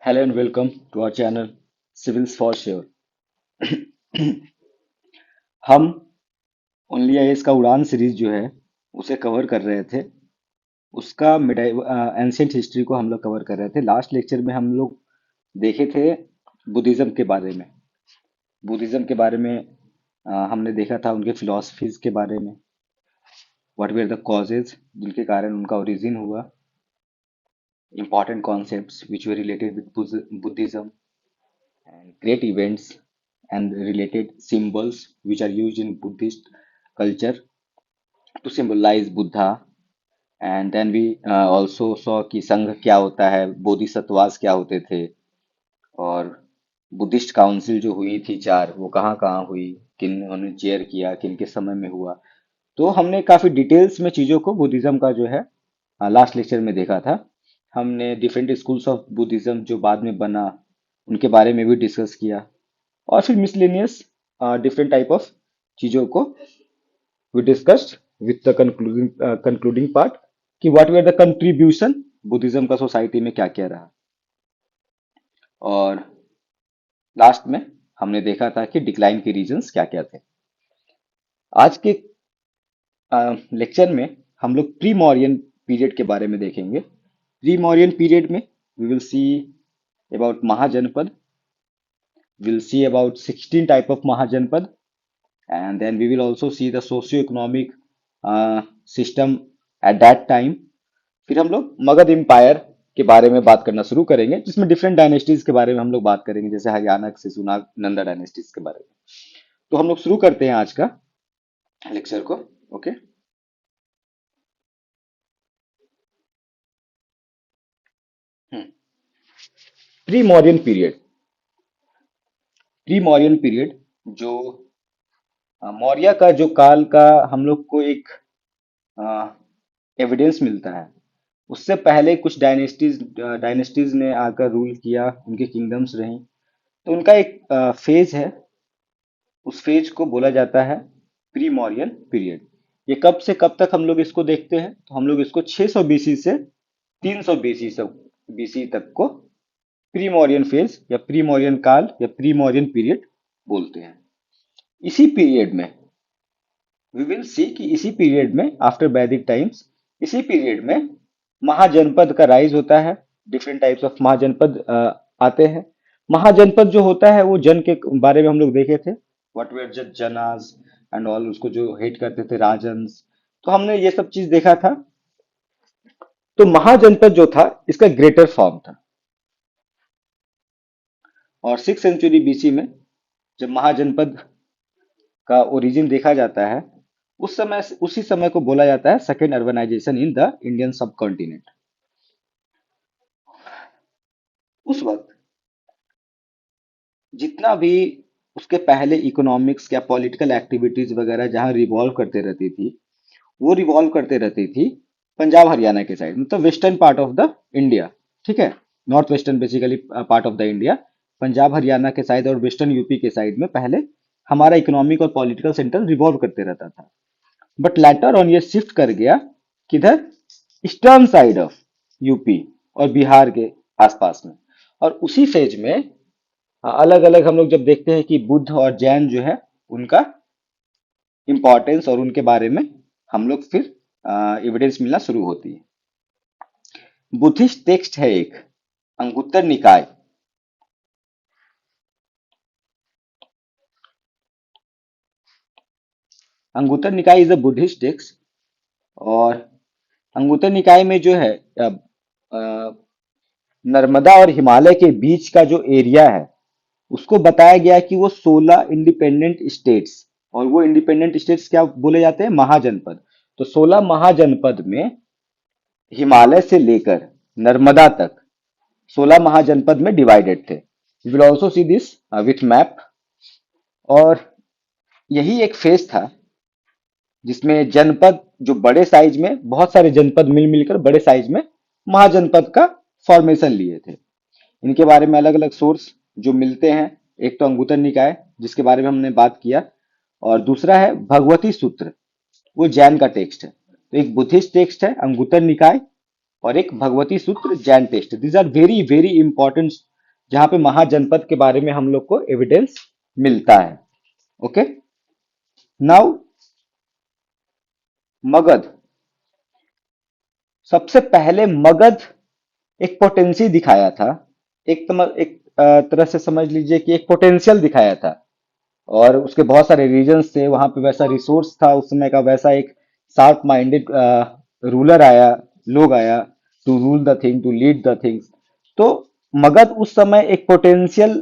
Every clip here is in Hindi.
Hello and welcome to our channel Civils for Sure. हम ओनली आईएएस का उड़ान सीरीज जो है उसे कवर कर रहे थे। उसका एंशियंट हिस्ट्री को हम लोग कवर कर रहे थे। लास्ट लेक्चर में हम लोग देखे थे बुद्धिज्म के बारे में। बुद्धिज्म के बारे में हमने देखा था उनके फिलॉसफीज के बारे में। व्हाट वर द कॉजेज जिनके कारण उनका ओरिजिन हुआ। Important concepts which were related with Buddhism and great events and related symbols which are used in Buddhist culture to symbolize Buddha. And then we also saw कि संघ क्या होता है, बोधिसत्वास क्या होते थे, और बुद्धिस्ट काउंसिल जो हुई थी चार, वो कहाँ कहाँ हुई, किन उन्होंने चेयर किया, किन के समय में हुआ। तो हमने काफी डिटेल्स में चीजों को बुद्धिज्म का जो है लास्ट लेक्चर में देखा था। हमने डिफरेंट स्कूल्स ऑफ बुद्धिज्म जो बाद में बना उनके बारे में भी डिस्कस किया, और फिर मिसलेनियस डिफरेंट टाइप ऑफ चीजों को we discussed with the concluding part कि what were the contribution Buddhism का सोसाइटी में क्या क्या रहा। और लास्ट में हमने देखा था कि डिक्लाइन के रीजंस क्या क्या थे। आज के लेक्चर में हम लोग प्री मौर्यन पीरियड के बारे में देखेंगे। प्री मौर्यन पीरियड में we will see about Mahajanapada, we'll see about 16 type of Mahajanpad, and then we will also see the socio-economic system at that time. फिर हम लोग मगध एम्पायर के बारे में बात करना शुरू करेंगे, जिसमें डिफरेंट डायनेस्टीज के बारे में हम लोग बात करेंगे, जैसे हरियाणक, शिशुनाग, नंदा डायनेस्टीज के बारे में। तो हम लोग शुरू करते हैं आज का लेक्चर को। Okay, pre Mauryan period. Pre Mauryan period जो मौर्य का जो काल का हम लोग को एक एविडेंस मिलता है, उससे पहले कुछ डायनेस्टीज ने आकर रूल किया, उनके किंगडम्स रहीं। तो उनका एक फेज है, उस फेज को बोला जाता है प्री मौर्यन पीरियड। ये कब से कब तक हम लोग इसको देखते हैं, तो हम लोग इसको 600 बीसी से 300 बीसी तक को प्री मौर्यन फेज या प्री मौर्यन काल या प्री मौर्यन पीरियड बोलते हैं। इसी पीरियड में वी विल सी कि इसी पीरियड में आफ्टर वैदिक टाइम्स, इसी पीरियड में महाजनपद का राइज होता है। डिफरेंट टाइप्स ऑफ महाजनपद आते हैं। महाजनपद जो होता है वो जन के बारे में हम लोग देखे थे, what were Janas and all, उसको जो हेड करते थे राजन्स। तो हमने ये सब चीज देखा था। तो महाजनपद जो था इसका ग्रेटर फॉर्म था, और 6th सेंचुरी बीसी में जब महाजनपद का ओरिजिन देखा जाता है, उसी समय को बोला जाता है second urbanisation in the Indian subcontinent. उस वक्त जितना भी उसके पहले इकोनॉमिक्स या पॉलिटिकल एक्टिविटीज वगैरह जहां रिवॉल्व करते रहती थी, वो रिवॉल्व करते रहती थी पंजाब हरियाणा के साइड, मतलब western part of the India. ठीक है, north western basically part of the India, Punjab Haryana के साइड और वेस्टर्न यूपी के साइड में पहले हमारा इकोनॉमिक और पॉलिटिकल सेंटर रिवॉल्व करते रहता था। बट लेटर ऑन ये शिफ्ट कर गया किधर, ईस्टर्न साइड ऑफ यूपी और बिहार के आसपास में। और उसी फेज में अलग अलग हम लोग जब देखते हैं कि बुद्ध और जैन जो है उनका इंपॉर्टेंस और उनके बारे में हम लोग फिर एविडेंस मिलना शुरू होती है। बुद्धिस्ट टेक्स्ट है एक, अंगुत्तर निकाय। अंगुत्तर निकाय इज अ बुद्धिस्ट टेक्स्ट, और अंगुत्तर निकाय में जो है नर्मदा और हिमालय के बीच का जो एरिया है उसको बताया गया कि वो 16 इंडिपेंडेंट स्टेट्स, और वो इंडिपेंडेंट स्टेट्स क्या बोले जाते हैं, महाजनपद। तो 16 महाजनपद में हिमालय से लेकर नर्मदा तक 16 महाजनपद में डिवाइडेड थे। You will also see this with map. और यही एक फेज था जिसमें जनपद जो बड़े साइज में, बहुत सारे जनपद मिल मिलकर बड़े साइज में महाजनपद का फॉर्मेशन लिए थे। इनके बारे में अलग अलग सोर्स जो मिलते हैं, एक तो अंगुत्तर निकाय जिसके बारे में हमने बात किया, और दूसरा है भगवती सूत्र, वो जैन का टेक्स्ट है। तो एक बुद्धिस्ट टेक्स्ट है अंगुत्तर निकाय, और एक Bhagavati Sutra Jain text. These are very very important जहां पे महाजनपद के बारे में हम लोग को एविडेंस मिलता है। Okay, now Magadh. सबसे पहले मगध एक पोटेंसी दिखाया था। एक तरह से समझ लीजिए कि एक पोटेंशियल दिखाया था, और उसके बहुत सारे रीजन्स थे वहां पे, वैसा रिसोर्स था उस समय का, वैसा एक शार्प माइंडेड रूलर आया, लोग आया to rule the thing, to lead the things. तो मगध उस समय एक पोटेंशियल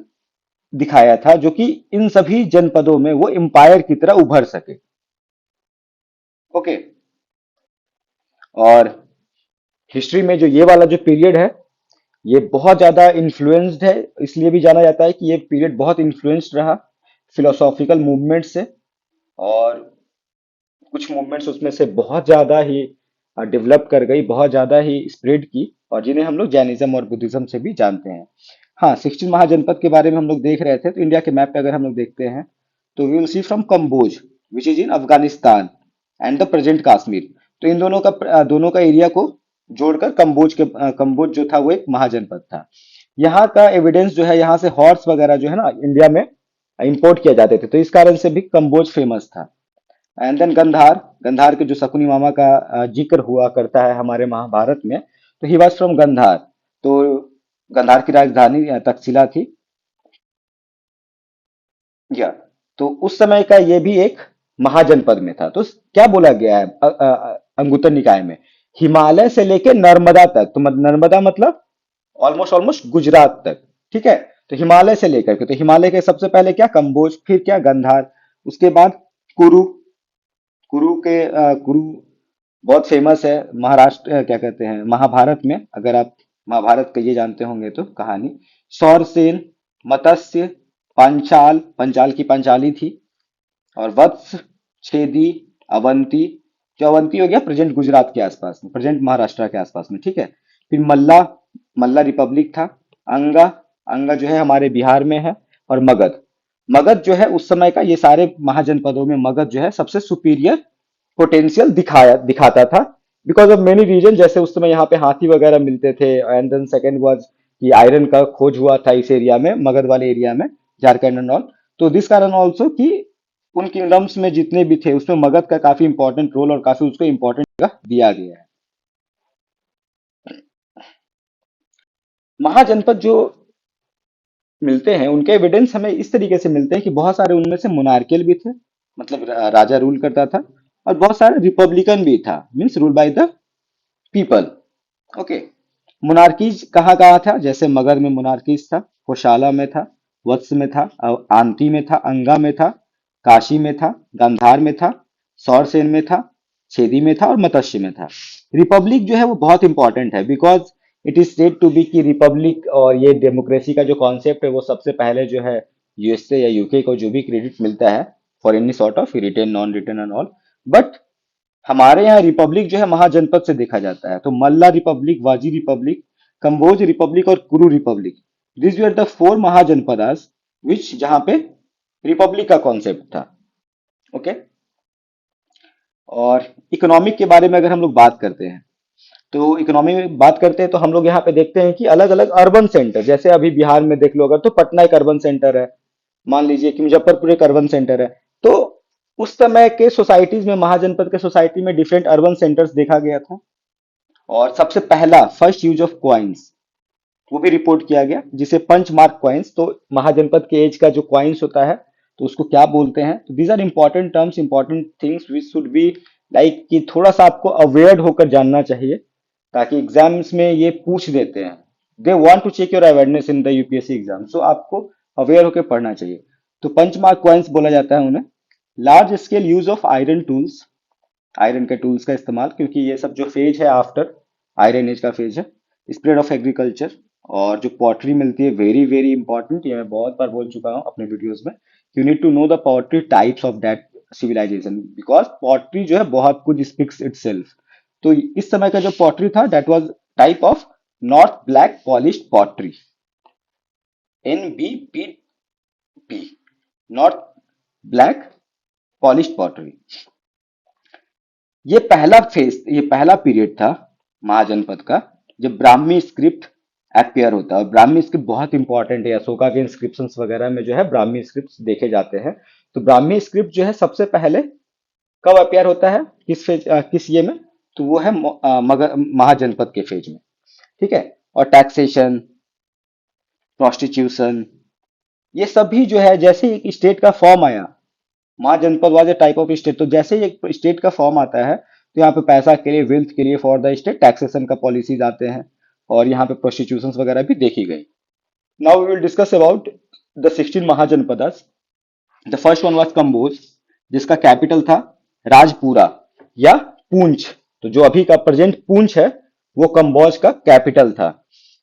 दिखाया था जो कि इन सभी जनपदों में वो एम्पायर की तरह उभर सके। ओके, और हिस्ट्री में जो ये वाला जो पीरियड है, ये बहुत ज्यादा इन्फ्लुएंस्ड है, इसलिए भी जाना जाता है कि ये पीरियड बहुत इन्फ्लुएंस्ड रहा फिलोसॉफिकल मूवमेंट से, और कुछ मूवमेंट्स उसमें से बहुत ज्यादा ही डेवलप कर गई, बहुत ज्यादा ही स्प्रेड की, और जिन्हें हम लोग जैनिज्म और बुद्धिज्म से भी जानते हैं। हाँ, 16 महाजनपद के बारे में हम लोग देख रहे थे, तो इंडिया के मैप पे अगर हम लोग देखते हैं तो we will see from Kamboj which is in Afghanistan and the present Kashmir. तो इन दोनों का एरिया को जोड़कर कंबोज जो था वो एक महाजनपद था। यहाँ का एविडेंस जो है, यहाँ से हॉर्स वगैरह जो है ना इंडिया में इंपोर्ट किए जाते थे, तो इस कारण से भी कंबोज फेमस था। And then Gandhar. गंधार के जो शकुनी मामा का जिक्र हुआ करता है हमारे महाभारत में, तो ही वॉज फ्रॉम गंधार। तो गंधार की राजधानी तक्षशिला थी। या, तो उस समय का ये भी एक महाजनपद में था। तो क्या बोला गया है अंगुत्तर निकाय में, हिमालय से लेके नर्मदा तक, तो नर्मदा मतलब ऑलमोस्ट ऑलमोस्ट गुजरात तक। ठीक है, तो हिमालय से लेकर के, तो हिमालय के सबसे पहले क्या कंबोज, फिर क्या गंधार, उसके बाद कुरु। कुरु बहुत फेमस है महाराष्ट्र, क्या कहते हैं, महाभारत में। अगर आप महाभारत का ये जानते होंगे तो कहानी, सौरसेन, मत्स्य, पंचाल, पंचाल की पंचाली थी, और वत्स, छेदी, अवंती। जो अवंती हो गया प्रेजेंट गुजरात के आसपास में, प्रेजेंट महाराष्ट्र के आसपास में। ठीक है, फिर मल्ला, मल्ला रिपब्लिक था। अंगा, अंगा जो है हमारे बिहार में है। और मगध, मगध जो है उस समय का, ये सारे महाजनपदों में मगध जो है सबसे सुपीरियर पोटेंशियल दिखाता था, बिकॉज ऑफ मेनी रीजन। जैसे उस समय यहाँ पे हाथी वगैरह मिलते थे, एंड देन सेकेंड वाज कि आयरन का खोज हुआ था इस एरिया में, मगध वाले एरिया में, झारखंड एंड ऑल। तो दिस कारण ऑल्सो कि उन किंगडम्स में जितने भी थे उसमें मगध का काफी इंपॉर्टेंट रोल और काफी उसको इंपॉर्टेंट जगह दिया गया है। महाजनपद जो मिलते हैं उनके एविडेंस हमें इस तरीके से मिलते हैं कि बहुत सारे उनमें से मोनार्कियल भी थे, मतलब राजा रूल करता था, और बहुत सारे रिपब्लिकन भी था, means rule by the people. Okay, monarchies कहाँ कहाँ था, जैसे मगध में मोनार्कीज था, कोशाला में था, वत्स में था, आंती में था, अंगा में था, काशी में था, गांधार में था, सौरसेन में था, छेदी में था, और मत्स्य में था। रिपब्लिक जो है वो बहुत इंपॉर्टेंट है, because it is said to be कि रिपब्लिक और ये डेमोक्रेसी का जो कॉन्सेप्ट है वो सबसे पहले जो है यूएसए या यूके को जो भी क्रेडिट मिलता है for any sort of written non written and all. But हमारे यहाँ रिपब्लिक जो है महाजनपद से देखा जाता है, तो Malla republic, Vajji republic, Kamboj republic और Kuru republic, this were the four Mahajanapadas which, जहां पे रिपब्लिक का कॉन्सेप्ट था। ओके, और इकोनॉमिक के बारे में अगर हम लोग बात करते हैं, तो इकोनॉमी में बात करते हैं तो हम लोग यहाँ पे देखते हैं कि अलग अलग अर्बन सेंटर, जैसे अभी बिहार में देख लो अगर, तो पटना एक अर्बन सेंटर है, मान लीजिए कि मुजफ्फरपुर एक अर्बन सेंटर है। तो उस समय के सोसाइटीज में, महाजनपद के सोसाइटी में डिफरेंट अर्बन सेंटर्स देखा गया था। और सबसे पहला फर्स्ट यूज ऑफ क्वाइंस वो भी रिपोर्ट किया गया, जिसे पंच मार्क क्वाइंस, तो महाजनपद के एज का जो क्वाइंस होता है तो उसको क्या बोलते हैं। तो these are important terms, important things which should be like कि थोड़ा सा आपको अवेयर होकर जानना चाहिए, ताकि एग्जाम्स में ये पूछ देते हैं, they want to check your awareness in the UPSC exam, so आपको अवेयर होकर पढ़ना चाहिए। तो पंच मार्क क्वाइंस बोला जाता है उन्हें। Large scale use of iron tools, iron के टूल्स का इस्तेमाल, क्योंकि ये सब जो फेज है आफ्टर आयरन एज का फेज है। स्प्रेड ऑफ एग्रीकल्चर, और जो पॉटरी मिलती है, वेरी वेरी इंपॉर्टेंट, ये मैं बहुत बार बोल चुका हूँ अपने वीडियोस में, you need to know the pottery types of that civilisation, because pottery जो है बहुत कुछ स्पीक्स इटसेल्फ। तो इस समय का जो पॉटरी था that was type of north black polished pottery, NBPP, north black polished pottery. ये पहला पीरियड था महाजनपद का, जब ब्राह्मी स्क्रिप्ट अपियर होता है। और ब्राह्मी स्क्रिप्ट बहुत इंपॉर्टेंट है, अशोका के इंस्क्रिप्शंस वगैरह में जो है ब्राह्मी स्क्रिप्ट देखे जाते हैं। तो ब्राह्मी स्क्रिप्ट जो है सबसे पहले कब अपियर होता है, किस ये में, तो वो है मगध महाजनपद के फेज में। ठीक है। और टैक्सेशन, प्रोस्टिट्यूशन, ये सभी जो है जैसे ही एक स्टेट का फॉर्म आया, Mahajanapada was a type of state, तो जैसे ही एक स्टेट का फॉर्म आता है तो यहाँ पे पैसा के लिए, वेल्थ के लिए फॉर द स्टेट टैक्सेशन का पॉलिसीज आते हैं, और यहाँ पे प्रोस्टिट्यूशन वगैरह भी देखी गई। Now we will discuss about the 16 महाजनपदास। The first one was Kamboj, जिसका कैपिटल था राजपुरा या पूंछ। तो जो अभी का प्रेजेंट पूंछ है, वो कंबोज का कैपिटल था।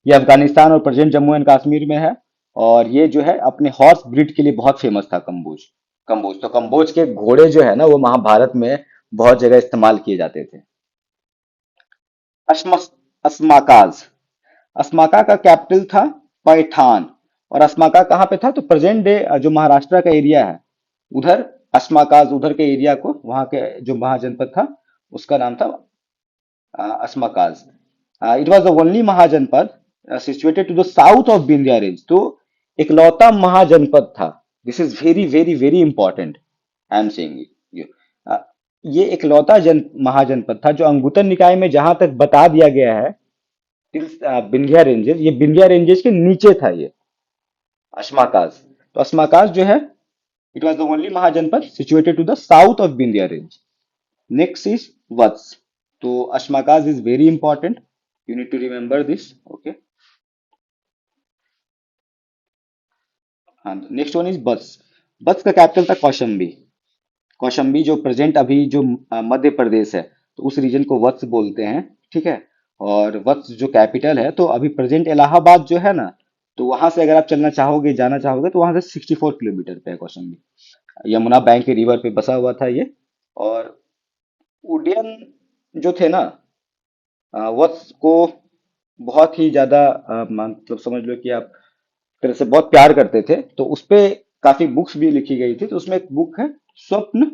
ये अफगानिस्तान और प्रेजेंट जम्मू एंड कश्मीर में है। और ये जो है अपने हॉर्स ब्रीड के लिए बहुत फेमस था कंबोज। कंबोज, तो कंबोज के घोड़े जो है ना, वो महाभारत में बहुत जगह इस्तेमाल किए जाते थे। अश्मस अस्माकाज, अस्माका का कैपिटल था पैठान। और अस्माका कहाँ पे था, तो प्रेजेंट डे जो महाराष्ट्र का एरिया है उधर, अस्माकाज उधर के एरिया को, वहां के जो महाजनपद था उसका नाम था Asmakas. It was the only Mahajanapada situated to the south of Vindhya range. तो इकलौता महाजनपद था। This is very very very important, I am saying you. ये इकलौता महाजनपद था जो अंगुत्तर निकाय में जहां तक बता दिया गया है, विंध्या रेंजेस, ये विंध्या रेंजेस के नीचे था ये अश्माकाज। तो अश्माकाज जो है, it was the only Mahajanapada situated to the south of Vindhya range. Next is Vatsa. तो Ashmakas is very important, you need to remember this, okay. हाँ, next one is Vatsa. Vatsa का कैपिटल था कौशंबी। कौशंबी जो प्रेजेंट अभी जो मध्य प्रदेश है, तो उस रीजन को वत्स बोलते हैं। ठीक है। और वत्स जो कैपिटल है, तो अभी प्रेजेंट इलाहाबाद जो है ना, तो वहां से अगर आप चलना चाहोगे, जाना चाहोगे, तो वहां से 64 किलोमीटर पे है कौशंबी। यमुना बैंक के रिवर पे बसा हुआ था ये। और उडियन जो थे ना, वत्स को बहुत ही ज्यादा मतलब समझ लो कि आप तरह से बहुत प्यार करते थे, तो उस पे काफी बुक्स भी लिखी गई थी। तो उसमें एक बुक है स्वप्न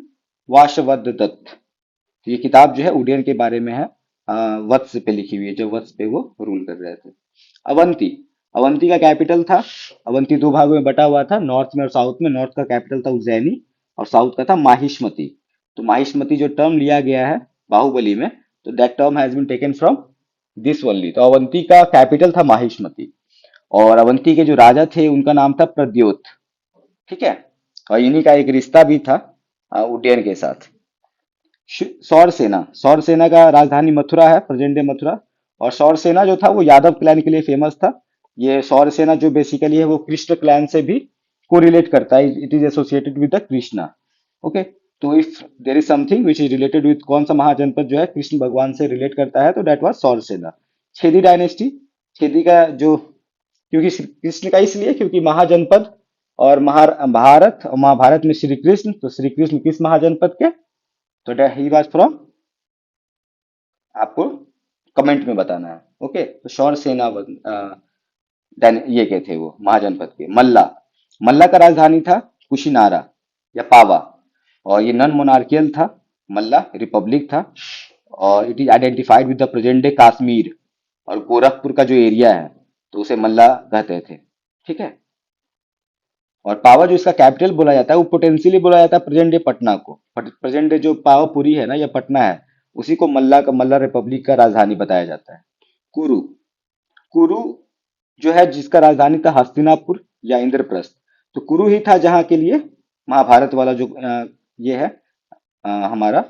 वाशवद दत्त। तो ये किताब जो है उडियन के बारे में है, वत्स पे लिखी हुई है, जब वत्स पे वो रूल कर रहे थे। अवंती, अवंती का कैपिटल था, अवंती दो भागों में बटा हुआ था, नॉर्थ में और साउथ में। नॉर्थ का कैपिटल था उज्जैनी, और साउथ का था माहिष्मति। तो माहिष्मति जो टर्म लिया गया है बाहुबली में, तो that term has been taken from this only. तो अवंती का कैपिटल था माहिष्मति। और अवंती के जो राजा थे उनका नाम था प्रद्योत। ठीक है। और इन्हीं का एक रिश्ता भी था उड्डयन के साथ। सौर सेना, सौर सेना का राजधानी मथुरा है, प्रेजेंट डे मथुरा। और सौर सेना जो था वो यादव क्लैन के लिए फेमस था। ये सौर सेना जो बेसिकली है वो कृष्ण क्लैन से भी कोरिलेट करता है, it is associated with the Krishna. Okay. तो if there is something which is related with कौन सा महाजनपद जो है कृष्ण भगवान से रिलेट करता है, तो डेट वॉज सौर सेना। छेदी डायनेस्टी, छेदी का जो, क्योंकि कृष्ण का इसलिए क्योंकि महाजनपद और भारत और महाभारत में श्री कृष्ण, तो श्री कृष्ण किस महाजनपद के, तो ही वाज फ्रॉम, आपको कमेंट में बताना है। ओके। तो शौर सेना ये के थे वो महाजनपद के। मल्ला, मल्ला का राजधानी था कुशिनारा या पावा। और ये नॉन मोनार्कियल था, मल्ला रिपब्लिक था। और it is identified with the present day Kashmir. और गोरखपुर का जो एरिया है, तो उसे मल्ला कहते थे। ठीक है। और पावा जो इसका कैपिटल बोला जाता है, वो पोटेंशियली बोला जाता है प्रेजेंट डे पटना को। प्रेजेंट डे जो पावापुरी है ना, या पटना है, उसी को मल्ला का, मल्ला रिपब्लिक का राजधानी बताया जाता है। कुरु, कुरु जो है जिसका राजधानी था हस्तिनापुर या इंद्रप्रस्थ। तो कुरु ही था जहाँ के लिए महाभारत वाला जो ये है हमारा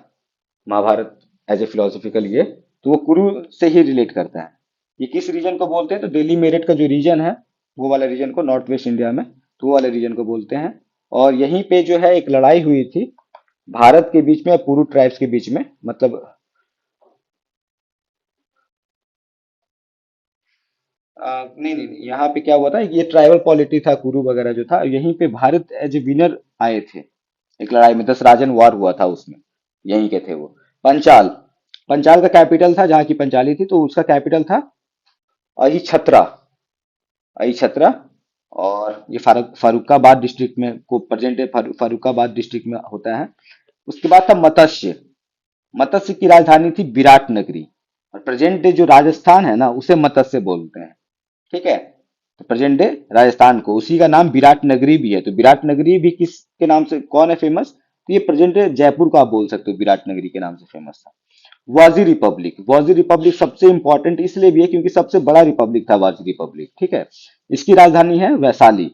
महाभारत एज ए फिलोसफिकल ये, तो वो कुरु से ही रिलेट करता है। ये किस रीजन को बोलते हैं, तो दिल्ली मेरठ का जो रीजन है, वो वाला रीजन को, नॉर्थ वेस्ट इंडिया में, तो वो वाले रीजन को बोलते हैं। और यहीं पे जो है एक लड़ाई हुई थी भारत के बीच में और पुरु ट्राइब्स के बीच में, मतलब नहीं नहीं नहीं, यहाँ पे क्या हुआ था, ये ट्राइबल पॉलिटी था, कुरु वगैरह जो था, यहीं पे भारत एज ए विनर आए थे एक लड़ाई में, 10 राजन वॉर हुआ था उसमें, यहीं के थे वो। पंचाल, पंचाल का कैपिटल था, जहाँ की पंचाली थी, तो उसका कैपिटल था अहिछत्रा, अहिछत्रा। और ये फरुखाबाद डिस्ट्रिक्ट में को प्रेजेंट है, फरुखाबाद डिस्ट्रिक्ट में होता है। उसके बाद था मत्स्य, मत्स्य की राजधानी थी विराट नगरी। और प्रेजेंट डे जो राजस्थान है ना, उसे मत्स्य बोलते हैं। ठीक है। तो प्रेजेंट डे राजस्थान को, उसी का नाम विराट नगरी भी है। तो विराट नगरी भी किसके नाम से, कौन है फेमस? तो ये प्रेजेंट डे जयपुर को आप बोल सकते हो विराट नगरी के नाम से फेमस था। वाजी रिपब्लिक, वाजी रिपब्लिक सबसे इंपॉर्टेंट इसलिए भी है क्योंकि सबसे बड़ा रिपब्लिक था वाजी रिपब्लिक, ठीक है। इसकी राजधानी है वैशाली।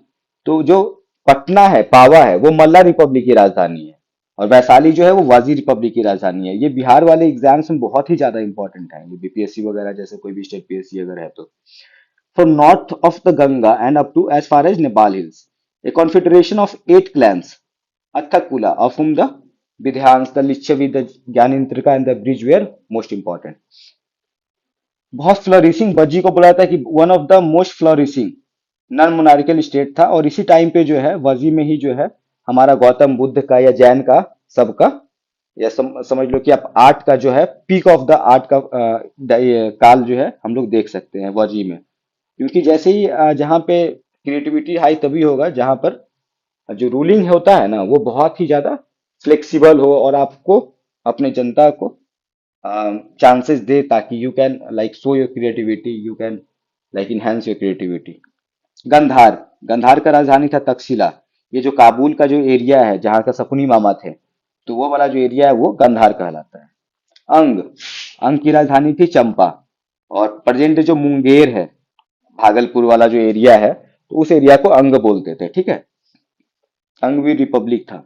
तो जो पटना है, पावा है, वो मल्ला रिपब्लिक की राजधानी है। और वैशाली जो है वो वाजी रिपब्लिक की राजधानी है। ये बिहार वाले एग्जाम्स में बहुत ही ज्यादा इंपॉर्टेंट है, ये बीपीएससी वगैरह जैसे कोई भी स्टेट पीएससी अगर है तो। From north of the Ganga and up to as far as Nepal hills, a confederation of 8 clans, Athakula, of whom the Vidhyans, the Lichavi, the Gyanintrika and the Bridge were most important. बहुत फ्लोरिशिंग, बज्जी को बोला जाता है कि one of the most flourishing non monarchical state था। और इसी टाइम पे जो है वजी में ही जो है हमारा गौतम बुद्ध का या जैन का सबका, या समझ लो कि आप आर्ट का जो है पीक ऑफ द आर्ट का ये काल जो है हम लोग देख सकते हैं वजी में। क्योंकि जैसे ही जहाँ पे क्रिएटिविटी हाई तभी होगा जहां पर जो रूलिंग होता है ना वो बहुत ही ज्यादा फ्लेक्सिबल हो और आपको अपने जनता को चांसेस दे, ताकि you can like show your creativity, you can like enhance your creativity. Gandhar, Gandhar का राजधानी था तक्षशिला। ये जो काबुल का जो एरिया है जहाँ का सकुनी मामा थे, तो वो वाला जो एरिया है वो गंधार कहलाता है। अंग, अंग की राजधानी थी चंपा। और प्रेजेंट जो मुंगेर है, भागलपुर वाला जो एरिया है, तो उस एरिया को अंग बोलते थे, ठीक है। अंग भी रिपब्लिक था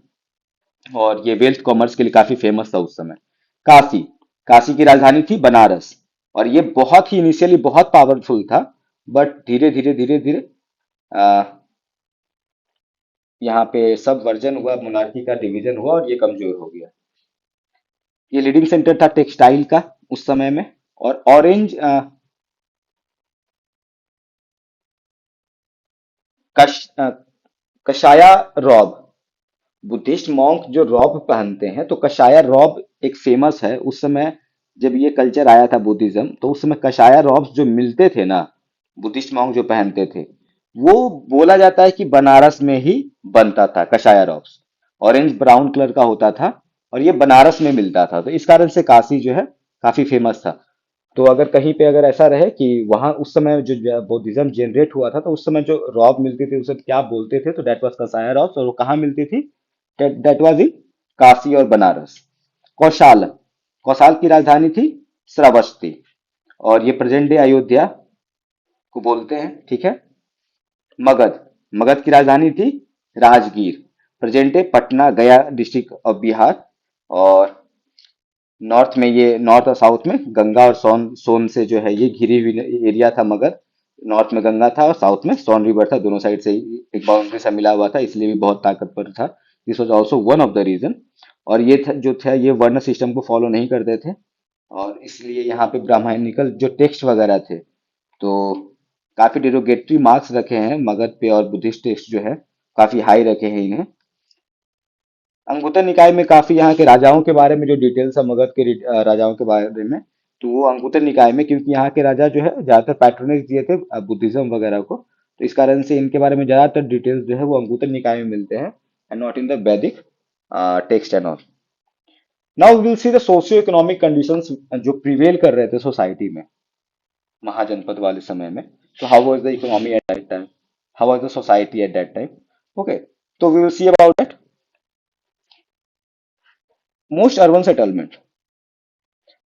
और ये वेल्थ कॉमर्स के लिए काफी फेमस था उस समय। काशी, काशी की राजधानी थी बनारस। और ये बहुत ही इनिशियली बहुत पावरफुल था, बट धीरे धीरे यहाँ पे सब वर्जन हुआ, मोनार्की का डिवीजन हुआ और ये कमजोर हो गया। ये लीडिंग सेंटर था टेक्सटाइल का उस समय में। और ऑरेंज कश, कशाया रॉब, बुद्धिस्ट मॉन्क जो रॉब पहनते हैं, तो कशाया रॉब एक फेमस है। उस समय जब ये कल्चर आया था बुद्धिज्म, तो उस समय कशाया रॉब्स जो मिलते थे ना, बुद्धिस्ट मॉन्क जो पहनते थे, वो बोला जाता है कि बनारस में ही बनता था कशाया रॉब्स। ऑरेंज ब्राउन कलर का होता था और ये बनारस में मिलता था, तो इस कारण से काशी जो है काफी फेमस था। तो अगर कहीं पे अगर ऐसा रहे कि वहां उस समय जो बुद्धिज्म जनरेट हुआ था, तो उस समय जो रॉब मिलती थी उसे क्या बोलते थे, तो डेट वॉज कसाया रॉब्स। और वो कहाँ मिलती थी? डेट वॉज इन काशी और बनारस। कौशाल, कौशाल की राजधानी थी श्रावस्ती। और ये प्रेजेंट डे अयोध्या को बोलते हैं, ठीक है। मगध, मगध की राजधानी थी राजगीर। प्रेजेंट डे पटना गया डिस्ट्रिक्ट ऑफ बिहार। और नॉर्थ में, ये नॉर्थ और साउथ में गंगा और सोन सोन से जो है ये घिरी हुई एरिया था मगध। नॉर्थ में गंगा था और साउथ में सोन रिवर था, दोनों साइड से एक बाउंड्री सा मिला हुआ था, इसलिए भी बहुत ताकतवर था। This was also one of the reason. और ये था, जो था ये वर्ण सिस्टम को फॉलो नहीं करते थे, और इसलिए यहाँ पे ब्राह्मणिकल जो टेक्स्ट वगैरह थे, तो काफी डिरोगेटरी मार्क्स रखे हैं मगध पे, और बुद्धिस्ट टेक्स्ट जो है काफी हाई रखे हैं इन्हें। अंगुत्तर निकाय में काफी यहाँ के राजाओं के बारे में जो डिटेल्स है मगध के राजाओं के बारे में, तो वो अंगुत्तर निकाय में, क्योंकि यहाँ के राजा जो है ज्यादातर पैट्रोनेज दिए थे बुद्धिज्म वगैरह को, तो इस कारण से इनके बारे में ज्यादातर डिटेल्स जो है वो अंगुत्तर निकाय में मिलते हैं, एंड नॉट इन द वैदिक text and all. Now will see the socio economic conditions जो प्रिवेल कर रहे थे सोसाइटी में महाजनपद वाले समय में। तो how was the economy at that time, how was the society at that time. Okay, तो we will see about that. Most urban settlement,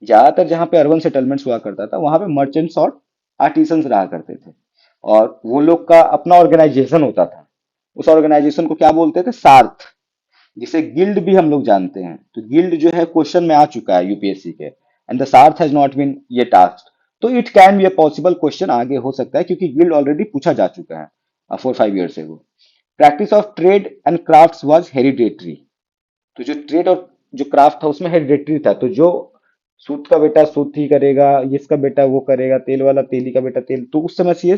ज्यादातर जहाँ पे अर्बन सेटलमेंट्स हुआ करता था वहां पे मर्चेंट्स और आर्टिसंस रहा करते थे। और वो लोग का अपना ऑर्गेनाइजेशन होता था। उस ऑर्गेनाइजेशन को क्या बोलते थे? सार्थ, जिसे गिल्ड भी हम लोग जानते हैं। तो गिल्ड जो है क्वेश्चन में आ चुका है यूपीएससी के, एंड द सार्थ हैज नॉट बीन ये टास्क। तो it can be a possible question आगे हो सकता है, क्योंकि गिल्ड ऑलरेडी पूछा जा चुका है 4-5 ईयर से वो। Practice of trade and crafts was hereditary. तो जो ट्रेड और जो क्राफ्ट था उसमें हेरिडेटरी था। तो जो सूत का बेटा सूत ही करेगा, इसका बेटा वो करेगा, तेल वाला तेली का बेटा तेल। तो उस समय से ये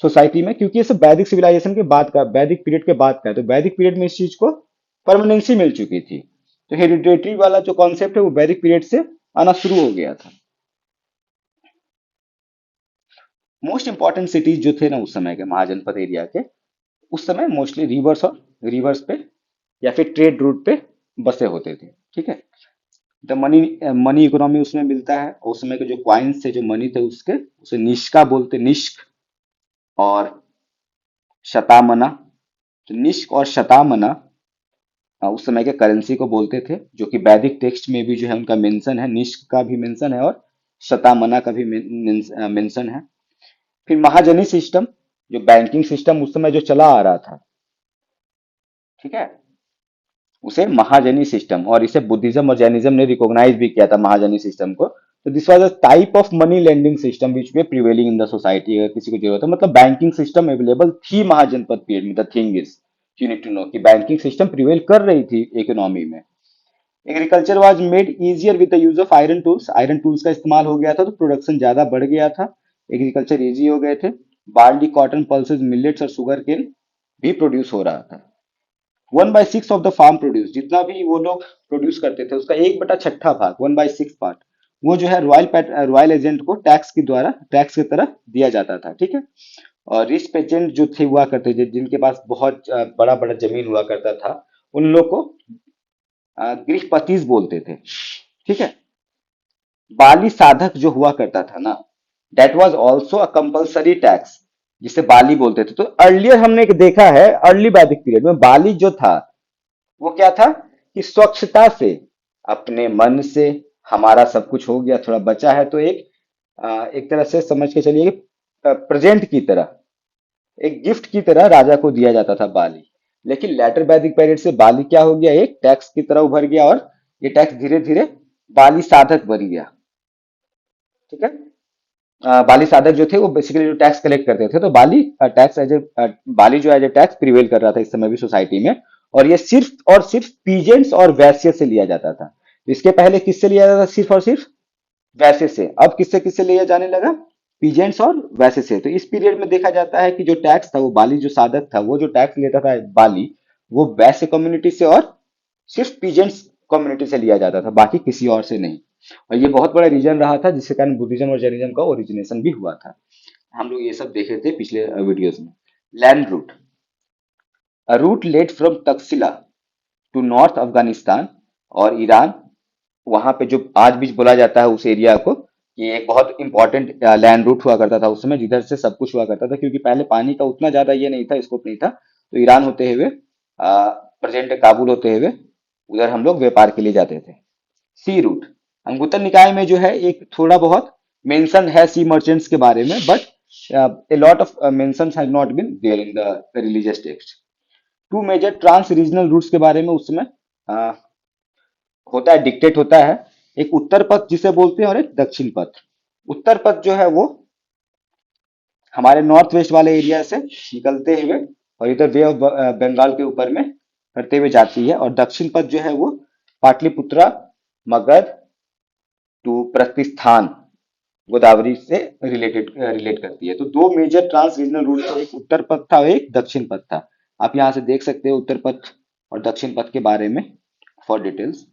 सोसाइटी में, क्योंकि ये सब वैदिक सिविलाइजेशन के बाद का, वैदिक पीरियड के बाद का है, तो वैदिक पीरियड में इस चीज को परमानेंसी मिल चुकी थी। तो हेरिडेटरी वाला जो कॉन्सेप्ट है वो वैदिक पीरियड से आना शुरू हो गया था। मोस्ट इंपॉर्टेंट सिटीज जो थे ना उस समय के महाजनपद एरिया के, उस समय मोस्टली रिवर्स और रिवर्स पे या फिर ट्रेड रूट पे बसे होते थे, ठीक है। द मनी, मनी इकोनॉमी उसमें मिलता है। और उस समय के जो क्वाइंस थे, जो मनी थे उसके, उसे निष्का बोलते, निष्क। और शतामना। तो निष्क और शतामना उस समय के करेंसी को बोलते थे, जो कि वैदिक टेक्स्ट में भी जो है उनका मेंशन है, निष्क का भी मेंशन है और शतामना का भी मेंशन है। फिर महाजनी सिस्टम, जो बैंकिंग सिस्टम उस समय जो चला आ रहा था, ठीक है, उसे महाजनी सिस्टम, और इसे बुद्धिज्म और जैनिज्म ने रिकॉग्नाइज भी किया था महाजनी सिस्टम को। तो this was a type of money lending system which way prevailing in the society. अगर किसी को जरूरत है, मतलब बैंकिंग सिस्टम अवेलेबल थी महाजनपद पीरियड में। The thing is you need to know कि बैंकिंग सिस्टम प्रिवेल कर रही थी इकोनॉमी में। Agriculture was made easier with the use of iron tools. Iron tools का इस्तेमाल हो गया था तो प्रोडक्शन ज्यादा बढ़ गया था, एग्रीकल्चर इजी हो गए थे। बार्ली, कॉटन, पल्सेस, मिलेट्स और शुगर केन भी प्रोड्यूस हो रहा था। 1/6 ऑफ द फार्म प्रोड्यूस, जितना भी वो लोग प्रोड्यूस करते थे उसका 1/6 भाग, 1/6 पार्ट, वो जो है रॉयल एजेंट को टैक्स के द्वारा, टैक्स की तरह दिया जाता था, ठीक है। और रिच पेजेंट जो थे हुआ करते थे, जिनके पास बहुत बड़ा बड़ा जमीन हुआ करता था, उन लोग को गृहपतिज बोलते थे, ठीक है। बाली साधक जो हुआ करता था ना, that was also a compulsory tax, जिसे बाली बोलते थे। तो अर्लियर हमने एक देखा है, अर्ली वैदिक पीरियड में बाली जो था वो क्या था कि स्वच्छता से, अपने मन से, हमारा सब कुछ हो गया, थोड़ा बचा है तो एक तरह से समझ के चलिए प्रेजेंट की तरह, एक गिफ्ट की तरह राजा को दिया जाता था बाली। लेकिन लेटर वैदिक पीरियड से बाली क्या हो गया, एक टैक्स की तरह उभर गया, और ये टैक्स धीरे धीरे बाली साधक बन गया, ठीक है। बाली साधक जो थे वो बेसिकली जो टैक्स कलेक्ट करते थे, तो बाली टैक्स एज ए बाली जो एज ए टैक्स प्रिवेल कर रहा था इस समय भी सोसाइटी में। और ये सिर्फ और सिर्फ पीजेंट्स और वैश्य से लिया जाता था। इसके पहले किससे लिया जाता था, सिर्फ और सिर्फ वैसे से। अब किससे किससे लिया जाने लगा, पीजेंट्स और वैसे से। तो इस पीरियड में देखा जाता है कि जो टैक्स था, वो बाली जो साधक था, वो जो टैक्स लेता था बाली, वो वैश्य कम्युनिटी से और सिर्फ पीजेंट्स कम्युनिटी से लिया जाता था, बाकी किसी और से नहीं। और ये बहुत बड़ा रीजन रहा था जिसके कारण बुद्धिज्म और जैनिज्म का ओरिजिनेशन भी हुआ था। हम लोग ये सब देखे थे पिछले वीडियोस में। Land route, a route led from Takshashila to north Afghanistan और ईरान, वहां पे जो आज भी बोला जाता है उस एरिया को, ये एक बहुत इंपॉर्टेंट लैंड रूट हुआ करता था उस समय, जिधर से सब कुछ हुआ करता था, क्योंकि पहले पानी का उतना ज्यादा ये नहीं था, स्कोप नहीं था। तो ईरान होते हुए, प्रेजेंट काबुल होते हुए, उधर हम लोग व्यापार के लिए जाते थे। सी रूट, अंगुत्तर निकाय में जो है एक थोड़ा बहुत मेंशन है सी मर्चेंट्स के बारे में, but a lot of mentions has not been there in the religious text. Two major trans regional routes के बारे में उसमें होता है, डिक्टेट होता है। एक उत्तर पथ जिसे बोलते हैं और एक दक्षिण पथ। उत्तर पथ जो है वो हमारे नॉर्थ वेस्ट वाले एरिया से निकलते हुए और इधर बे ऑफ बंगाल के ऊपर में करते हुए जाती है, और दक्षिण पथ जो है वो पाटलिपुत्रा, मगध टू प्रतिस्थान, गोदावरी से रिलेट करती है। तो दो मेजर ट्रांस रीजनल रूट थे, एक उत्तर पथ था और एक दक्षिण पथ था। आप यहां से देख सकते हो उत्तर पथ और दक्षिण पथ के बारे में for details.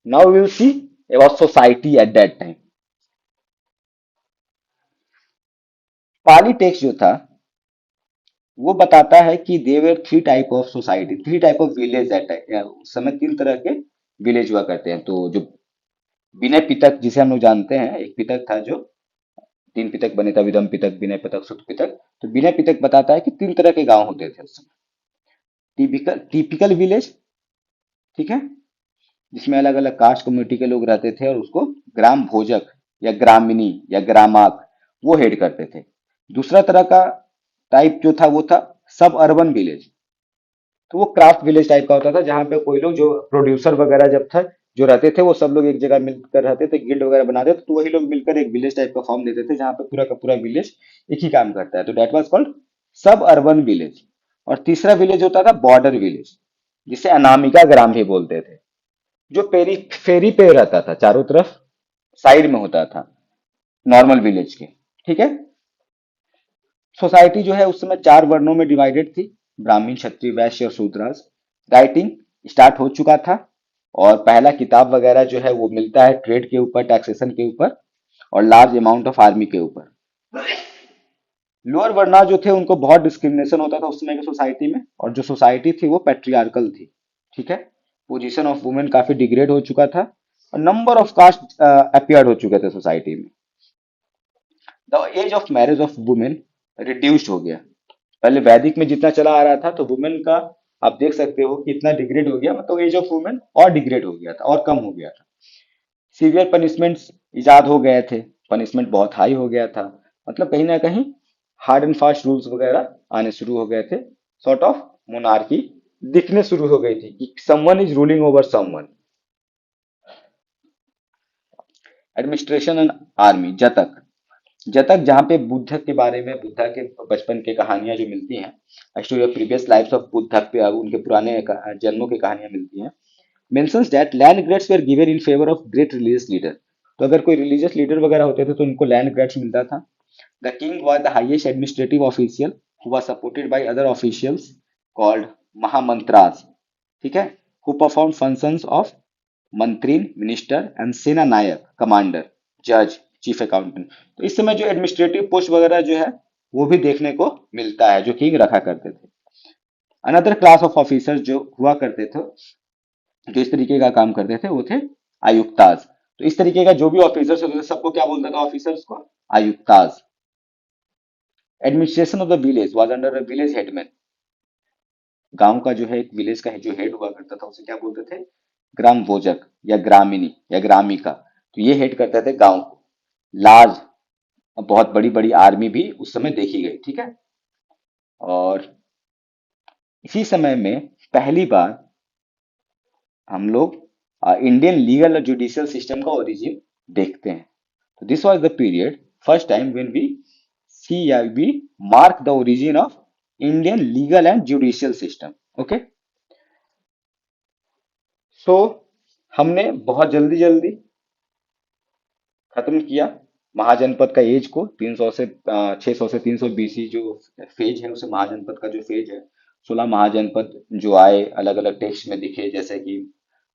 Now we will see about society at that time. Pali text जो था वो बताता है कि there were three type of society, three type of village that time. उस समय तीन तरह के विलेज हुआ करते हैं। तो जो विनय पिटक जिसे हम लोग जानते हैं, एक पिटक था जो, तीन पिटक बने था, विदम पिटक, विनय पिटक, सुत पिटक। तो विनय पिटक बताता है कि तीन तरह के गांव होते थे उस समय। टिपिकल टिपिकल विलेज, ठीक है, जिसमें अलग अलग कास्ट कम्युनिटी के लोग रहते थे, और उसको ग्राम भोजक या ग्रामिनी या ग्रामाक वो हेड करते थे। दूसरा तरह का टाइप जो था वो था सब अर्बन विलेज। तो वो क्राफ्ट विलेज टाइप का होता था, जहाँ पे कोई लोग जो प्रोड्यूसर वगैरह जब था जो रहते थे, वो सब लोग एक जगह मिलकर रहते थे, गिल्ड वगैरह बनाते थे, तो वही लोग मिलकर एक विलेज टाइप का फॉर्म देते थे, जहाँ पे पूरा का पूरा विलेज एक ही काम करता है। तो डेट वाज कॉल्ड सब अर्बन विलेज। और तीसरा विलेज होता था बॉर्डर विलेज, जिसे अनामिका ग्राम भी बोलते थे, जो पेरी फेरी पे रहता था, चारों तरफ साइड में होता था नॉर्मल विलेज के, ठीक है। सोसाइटी जो है उस समय चार वर्णों में डिवाइडेड थी, ब्राह्मण, क्षत्रिय, वैश्य और शूद्रास। राइटिंग स्टार्ट हो चुका था, और पहला किताब वगैरह जो है वो मिलता है ट्रेड के ऊपर, टैक्सेशन के ऊपर, और लार्ज अमाउंट ऑफ आर्मी के ऊपर। लोअर वर्णा जो थे उनको बहुत डिस्क्रिमिनेशन होता था उस समय की सोसाइटी में, और जो सोसाइटी थी वो पेट्रियार्कल थी, ठीक है। पोजीशन ऑफ वुमेन काफी डिग्रेड हो चुका था, और नंबर ऑफ कास्ट अपियर्ड हो चुके थे सोसाइटी में। The age of marriage of women reduced हो गया। पहले वैदिक में जितना चला आ रहा था तो वुमेन का आप देख सकते हो कि इतना डिग्रेड हो गया, मतलब एज ऑफ वुमेन और डिग्रेड हो गया था और कम हो गया था। सीवियर पनिशमेंट्स इजाद हो गए थे, पनिशमेंट बहुत हाई हो गया था, मतलब कहीं ना कहीं हार्ड एंड फास्ट रूल्स वगैरह आने शुरू हो गए थे। सॉर्ट ऑफ मोनार्की दिखने शुरू हो गई थी कि someone is ruling over someone. Administration and army, Jataka. Jataka जहाँ पे बुद्ध के बारे में, बुद्ध के बचपन की कहानियां जो मिलती हैं, story of previous lifes of Buddha पे उनके पुराने जन्मों की कहानियां मिलती हैं। Mentions that land grades were given in favour of great religious leader. तो अगर कोई रिलीजियस लीडर वगैरह होते थे तो उनको लैंड ग्रेड्स मिलता था। The king was the highest administrative official who was supported by other officials called mahamantras, ठीक है, who performed functions of mantrin, minister and senanayaka, commander, जज, चीफ अकाउंटेंट। तो इस समय जो एडमिनिस्ट्रेटिव पोस्ट वगैरह जो है वो भी देखने को मिलता है जो किंग रखा करते थे। अनदर क्लास ऑफ ऑफिसर्स जो हुआ करते थे, जो इस तरीके का काम करते थे, वो थे आयुक्ताज। तो इस तरीके का जो भी ऑफिसर्स होते थे सबको क्या बोलता था ऑफिसर्स को? Ayuktas. Administration of the village was under a village headman. गांव का जो है एक विलेज का जो हेड हुआ करता था उसे क्या बोलते थे? ग्राम भोजक या ग्रामीणी या ग्रामिका। तो ये हेड करते थे गांव को। लार्ज, बहुत बड़ी बड़ी आर्मी भी उस समय देखी गई, ठीक है। और इसी समय में पहली बार हम लोग इंडियन लीगल और जुडिशियल सिस्टम का ओरिजिन देखते हैं। तो this was the period first time when we see या we mark the origin of Indian legal and judicial system. Okay, so हमने बहुत जल्दी जल्दी खत्म किया महाजनपद का एज को। 300 से 600 से 300 बीसी जो फेज है उसे महाजनपद का जो फेज है। 16 महाजनपद जो आए अलग अलग टेक्स्ट में दिखे, जैसे कि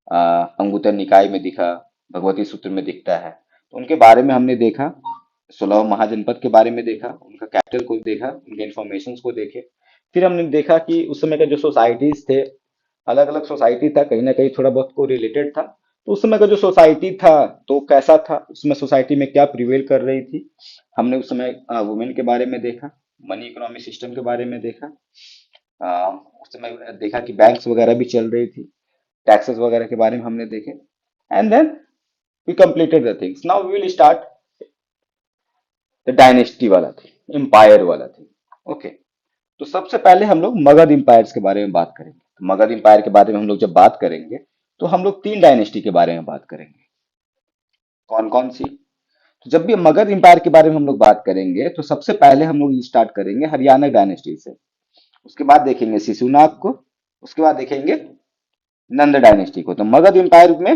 अंगुत्तर निकाय में दिखा, भगवती सूत्र में दिखता है, तो उनके बारे में हमने देखा। 16 महाजनपद के बारे में देखा, उनका कैपिटल को देखा, उनके इंफॉर्मेशन को देखे। फिर हमने देखा कि उस समय का जो सोसाइटीज थे, अलग अलग सोसाइटी था, कहीं ना कहीं थोड़ा बहुत को रिलेटेड था। तो उस समय का जो सोसाइटी था तो कैसा था, उसमें सोसाइटी में क्या प्रिवेल कर रही थी। हमने उस समय वुमेन के बारे में देखा, मनी इकोनॉमी सिस्टम के बारे में देखा। उस समय देखा कि बैंक्स वगैरह भी चल रही थी, टैक्सेस वगैरह के बारे में हमने देखे। And then we completed the things. Now we will start the dynasty वाला थिंग, एम्पायर वाला थिंग। ओके, तो सबसे पहले हम लोग मगध इंपायर्स के बारे में बात करेंगे। तो मगध इंपायर के बारे में हम लोग जब बात करेंगे तो हम लोग तीन डायनेस्टी के बारे में बात करेंगे। कौन कौन सी? तो जब भी मगध इंपायर के बारे में हम लोग बात करेंगे तो सबसे पहले हम लोग स्टार्ट करेंगे हरियाणा डायनेस्टी से। उसके बाद देखेंगे शिशुनाग को। उसके बाद देखेंगे नंद डायनेस्टी को। तो मगध इंपायर में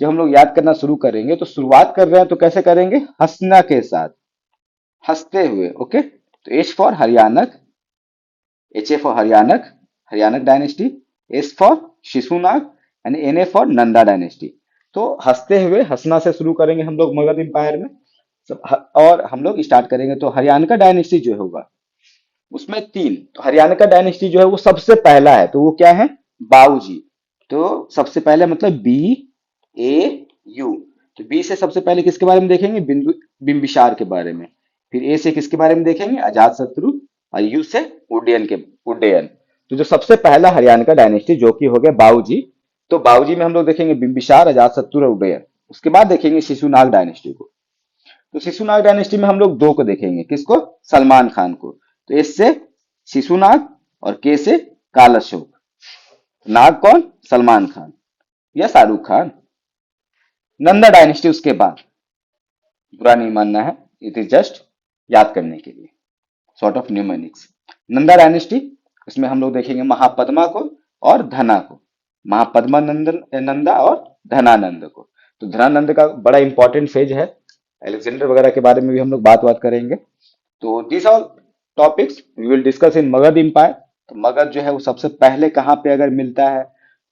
जब हम लोग याद करना शुरू करेंगे तो शुरुआत कर रहे हैं तो कैसे करेंगे? हसना के साथ, हंसते हुए। ओके, तो H for Haryanka, H A for Haryanka, Haryanka dynasty. S for Shishunaga and N A for Nanda dynasty. तो हंसते हुए, हंसना से शुरू करेंगे हम लोग मगध इंपायर में। और हम लोग स्टार्ट करेंगे तो हरियाणा का डायनेस्टी जो होगा उसमें तीन। तो हरियाणा का डायनेस्टी जो है वो सबसे पहला है, तो वो क्या है? बाऊजी। तो सबसे पहले मतलब बी ए यू। तो बी से सबसे पहले किसके बारे में देखेंगे? बिंदु बिंबिसार के बारे में। फिर ए से किसके बारे में देखेंगे? अजात शत्रु। और यू से उड्डयन के, उड्डयन। तो जो सबसे पहला हरियाणा का डायनेस्टी जो कि हो गया बाऊजी। तो बाऊजी में हम लोग देखेंगे बिंबिसार, अजात शत्रु और उदयन। उसके बाद देखेंगे शिशुनाग डायनेस्टी को। तो शिशुनाग डायनेस्टी में हम लोग दो को देखेंगे, किसको? सलमान खान को। तो एस से शिशुनाग और के से काल अशोक। नाग कौन? सलमान खान या शाहरुख खान। नंदा डायनेस्टी उसके बाद, बुरा नहीं मानना है, इट इज जस्ट याद करने के लिए, sort of numerics. Nanda dynasty, उसमें हम लोग देखेंगे महापद्मा को और धना को। महापद्मा नंदा और धनानंद को। तो धनानंद का बड़ा इंपॉर्टेंट फेज है, अलेक्जेंडर वगैरह के बारे में भी हम लोग बात बात करेंगे। तो this all topics we will discuss in Magadh empire. तो मगध जो है वो सबसे पहले कहाँ पे अगर मिलता है,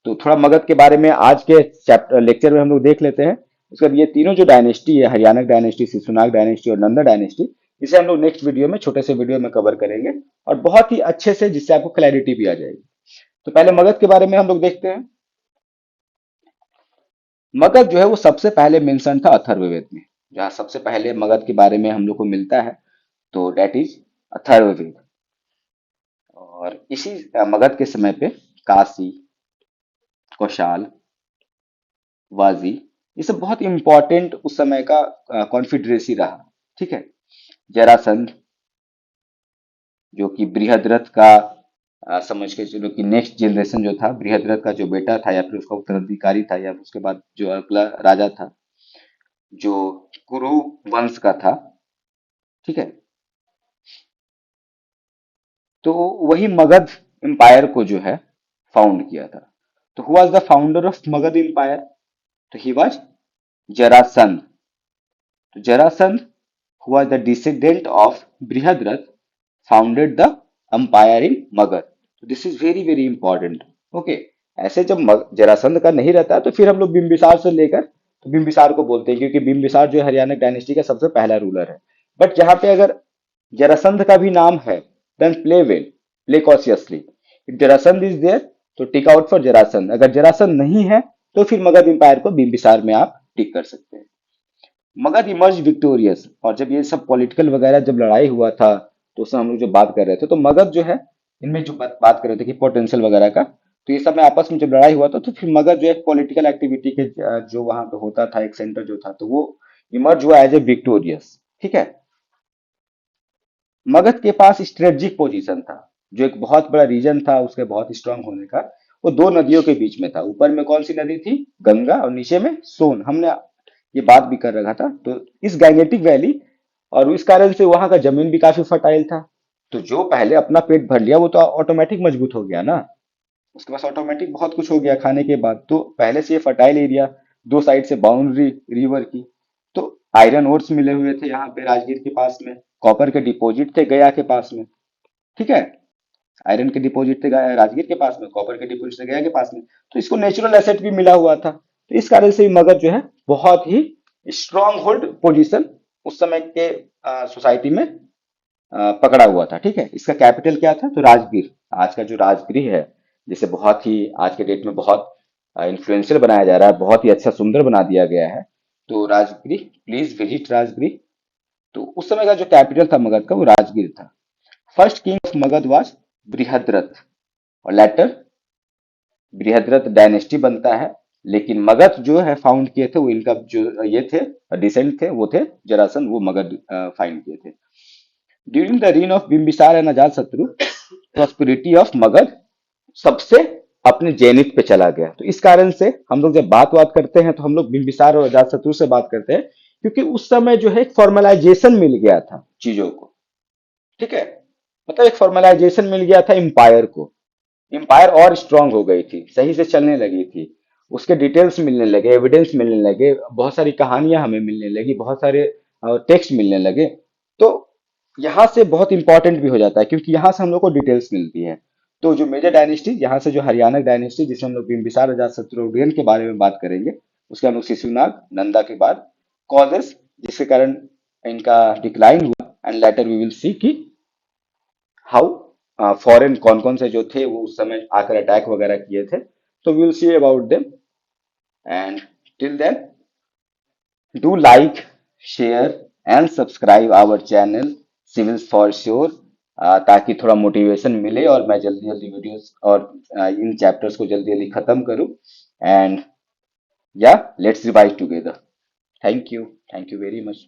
तो थोड़ा मगध के बारे में आज के चैप्टर लेक्चर में हम लोग देख लेते हैं। उसके बाद ये तीनों जो डायनेस्टी है, हरियाणा डायनेस्टी, शिशुनाग डायनेस्टी और नंदा डायनेस्टी, इसे हम लोग नेक्स्ट वीडियो में, छोटे से वीडियो में कवर करेंगे और बहुत ही अच्छे से, जिससे आपको क्लैरिटी भी आ जाएगी। तो पहले मगध के बारे में हम लोग देखते हैं। मगध जो है वो सबसे पहले मेंशन था अथर्ववेद में। जहाँ सबसे पहले मगध के बारे में हम लोग को मिलता है, तो डेट इज अथर्ववेद। और इसी मगध के समय पे काशी, कौशाल, वाजी, ये सब बहुत इंपॉर्टेंट उस समय का कॉन्फिडरेसी रहा। ठीक है। जरासंध, जो कि बृहद्रथ का समझ के चलो कि नेक्स्ट जनरेशन जो था, बृहद्रथ का जो बेटा था या फिर उसका उत्तराधिकारी था, या उसके बाद जो अगला राजा था, जो कुरु वंश का था। ठीक है। तो वही मगध एम्पायर को जो है फाउंड किया था। तो who was the founder of Magadh empire? तो ही वाज जरासंध। तो Jarasandh, who was the descendant of Brihadrath, founded the empire in Magad. So this is very very important. Okay. ऐसे जब जरासंध का नहीं रहता तो फिर हम लोग बिंबिसार से लेकर, तो बिंबिसार को बोलते हैं क्योंकि बिंबिसार जो है हरियाणा डायनेस्टी का सबसे पहला रूलर है। बट जहां पे अगर जरासंध का भी नाम है, then play well, play cautiously. If Jarasandh is there, तो टिक आउट फॉर जरासंध। अगर जरासंध नहीं है, तो फिर मगध एम्पायर को बिंबिसार में आप टिक कर सकते हैं। Magadh emerge victorious. और जब ये सब पॉलिटिकल वगैरह जब लड़ाई हुआ था, तो उसमें हम लोग जो बात कर रहे थे, तो मगध जो है, इनमें जो बात कर रहे थे कि पोटेंशियल वगैरह का, तो ये सब में आपस में जब लड़ाई हुआ था, तो फिर मगध जो है पॉलिटिकल एक्टिविटी के जो वहां पे होता था, एक सेंटर जो था, तो वो इमर्ज हुआ एज ए विक्टोरियस। ठीक है। मगध के पास स्ट्रेटजिक पोजीशन था, जो एक बहुत बड़ा रीजन था उसके बहुत स्ट्रांग होने का। वो दो नदियों के बीच में था। ऊपर में कौन सी नदी थी? गंगा। और नीचे में सोन। हमने ये बात भी कर रखा था। तो इस गैंगेटिक वैली, और इस कारण से वहां का जमीन भी काफी फर्टाइल था। तो जो पहले अपना पेट भर लिया, वो तो ऑटोमेटिक मजबूत हो गया ना। उसके पास ऑटोमेटिक बहुत कुछ हो गया खाने के बाद। तो पहले से ये फर्टाइल एरिया, दो साइड से बाउंड्री रिवर की। तो आयरन ओर्स मिले हुए थे यहाँ पे राजगीर के पास में। कॉपर के डिपॉजिट थे गया के पास में। ठीक है। आयरन के डिपॉजिट थे राजगीर के पास में, कॉपर के डिपॉजिट थे गया के पास में। तो इसको नेचुरल एसेट भी मिला हुआ था। तो इस कारण से मगध जो है बहुत ही स्ट्रांग होल्ड पोजिशन उस समय के सोसाइटी में पकड़ा हुआ था। ठीक है। इसका कैपिटल क्या था? तो राजगीर। आज का जो राजगृह है, जिसे बहुत ही आज के डेट में बहुत इन्फ्लुएंशियल बनाया जा रहा है, बहुत ही अच्छा सुंदर बना दिया गया है। तो राजगृह, प्लीज विजिट राजगृह। तो उस समय का जो कैपिटल था मगध का, वो राजगीर था। First king of Magadh was Brihadratha. और लेटर बृहद्रथ डायनेस्टी बनता है। लेकिन मगध जो है फाउंड किए थे, वो इनका जो ये थे डिसेंट थे, वो थे जरासंध, वो मगध फाइंड किए थे। During the reign of Bimbisara and Ajatashatru, prosperity of Magadh सबसे अपने जेनिथ पे चला गया। तो इस कारण से हम लोग जब बात करते हैं, तो हम लोग बिंबिसार और अजात शत्रु से बात करते हैं, क्योंकि उस समय जो है एक फॉर्मलाइजेशन मिल गया था चीजों को। ठीक है। मतलब एक फॉर्मलाइजेशन मिल गया था एम्पायर को। एम्पायर और स्ट्रांग हो गई थी, सही से चलने लगी थी। उसके डिटेल्स मिलने लगे, एविडेंस मिलने लगे, बहुत सारी कहानियां हमें मिलने लगी, बहुत सारे टेक्स्ट मिलने लगे। तो यहाँ से बहुत इंपॉर्टेंट भी हो जाता है, क्योंकि यहाँ से हम लोग को डिटेल्स मिलती है। तो जो मेजर डायनेस्टी, यहाँ से जो हरियाणा डायनेस्टी, जिसे हम लोग बिम्बिसार अजातशत्रु के बारे में बात करेंगे, उसके हम लोग शिशुनाग, नंदा के बाद कॉजेस, जिसके कारण इनका डिक्लाइन हुआ। And later we will see कि हाउ फॉरेन कौन कौन से जो थे वो उस समय आकर अटैक वगैरह किए थे। तो we will see about them. And till then, do like, share and subscribe our channel Civils for sure, ताकि थोड़ा मोटिवेशन मिले और मैं जल्दी जल्दी वीडियोस और इन चैप्टर्स को जल्दी जल्दी खत्म करूं। एंड या let's revise together. Thank you very much.